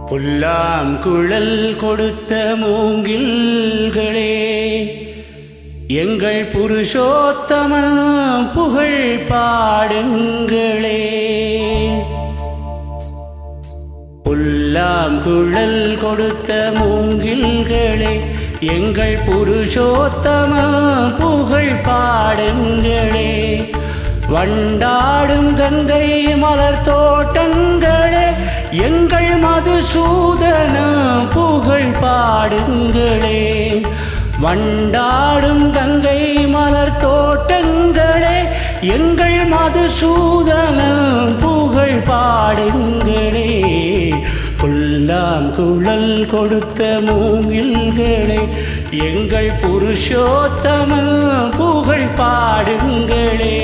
புல்லாம் குழல் கொடுத்த மூங்கில்களே, எங்கள் புருஷோத்தமன் புகழ் பாடுங்களே. புல்லாம் குழல் கொடுத்த மூங்கில்களே, எங்கள் புருஷோத்தமன் புகழ் பாடுங்களே. வண்டாடும் கங்கை மலர் தோட்டங்களே, எங்கள் மதுசூதன புகழ் பாடுங்களே. வண்டாடும் கங்கை மலர் தோட்டங்களே, எங்கள் மதுசூதன புகழ் பாடுங்களே. புல்லாம் குழல் கொடுத்த மூங்கில்களே, எங்கள் புருஷோத்தமன் புகழ் பாடுங்களே.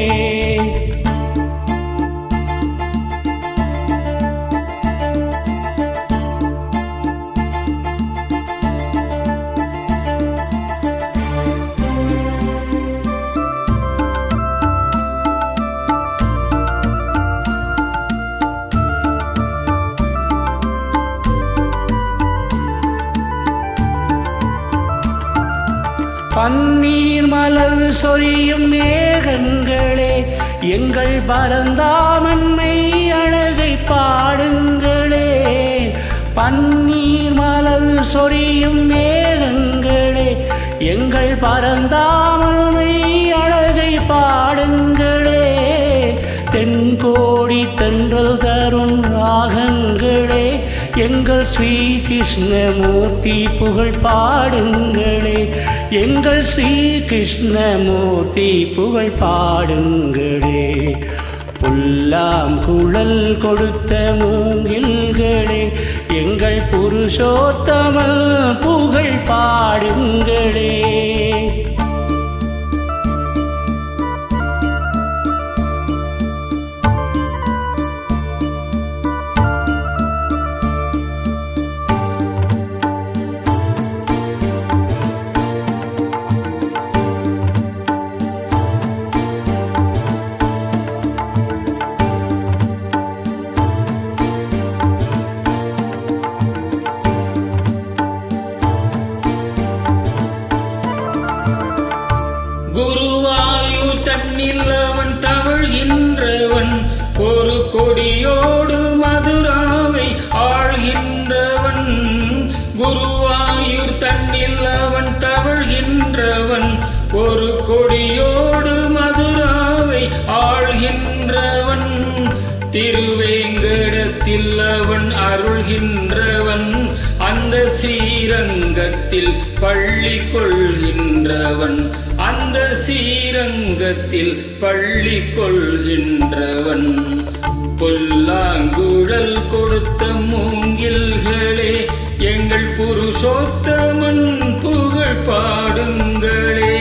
பன்னீர் மலர் சொரியும் மேகங்களே, எங்கள் பரந்தாமன்மை அழகை பாடுங்களே. பன்னீர் மலர் சொரியும் மேகங்களே, எங்கள் பரந்தாமன்மை அழகை பாடுங்களே. தென்கோடி தென்றல் தரும் ராகங்களே, எங்கள் ஸ்ரீ கிருஷ்ணமூர்த்தி புகழ் பாடுங்களே. எங்கள் ஸ்ரீ கிருஷ்ணமூர்த்தி புகழ் பாடுங்களே. புல்லாம் குழல் கொடுத்த மூங்கில்களே, எங்கள் புருஷோத்தமன் புகழ் பாடுங்களே. குருவாயூர் தன்னில் அவன் தவழ்கின்றவன், ஒரு கொடியோடு மதுராவை ஆழ்கின்றவன். குருவாயூர் தன்னில் அவன் தவழ்கின்றவன், ஒரு கொடியோடு மதுராவை ஆழ்கின்றவன். திருவேங்கடத்தில் அவன் அருள்கின்றவன், அந்த ஸ்ரீரங்கத்தில் பள்ளி கொள்கின்றவன். அந்த ஸ்ரீரங்கத்தில் பள்ளி கொள்கின்றவன். புல்லாங்குழல் கொடுத்த மூங்கில்களே, எங்கள் புருஷோத்தமன் புகழ் பாடுங்களே.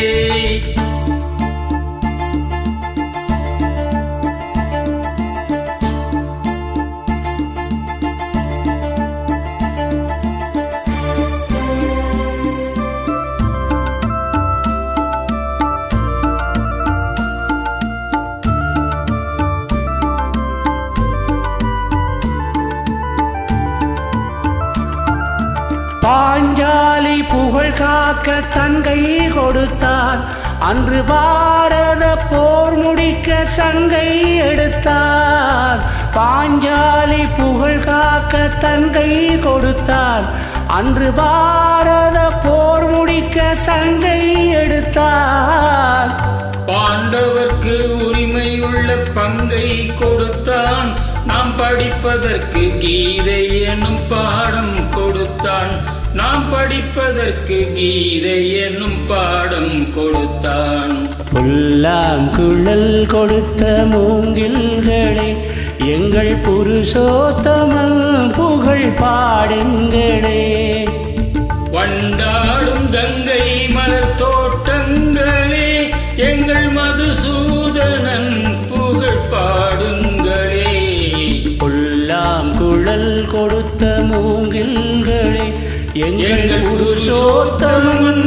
பாஞ்சாலி புகழ் காக்க தங்கை கொடுத்தார், அன்று பாரத போர் முடிக்க சங்கை எடுத்தார். பாஞ்சாலி புகழ் காக்க தங்கை கொடுத்தார், அன்று பாரத போர் முடிக்க சங்கை எடுத்தார். பாண்டவர்க்கு உரிமையுள்ள பங்கை கொடுத்தான், நாம் படிப்பதற்கு கீதை எனும் பாடம் கொடுத்தான். நாம் படிப்பதற்கு கீதை எனும் பாடம் கொடுத்தான். புல்லாம் குழல் கொடுத்த மூங்கில்களே, எங்கள் புருஷோத்தமன் புகழ் பாடுங்களே. வண்டாடும் கங்கை மலர் தோட்டங்களே, எங்கள் மதுசூதனன் புகழ் பாடுங்களே. புல்லாம் குழல் கொடுத்த மூங்கில்களே, எங்கள் புருஷோத்தமன்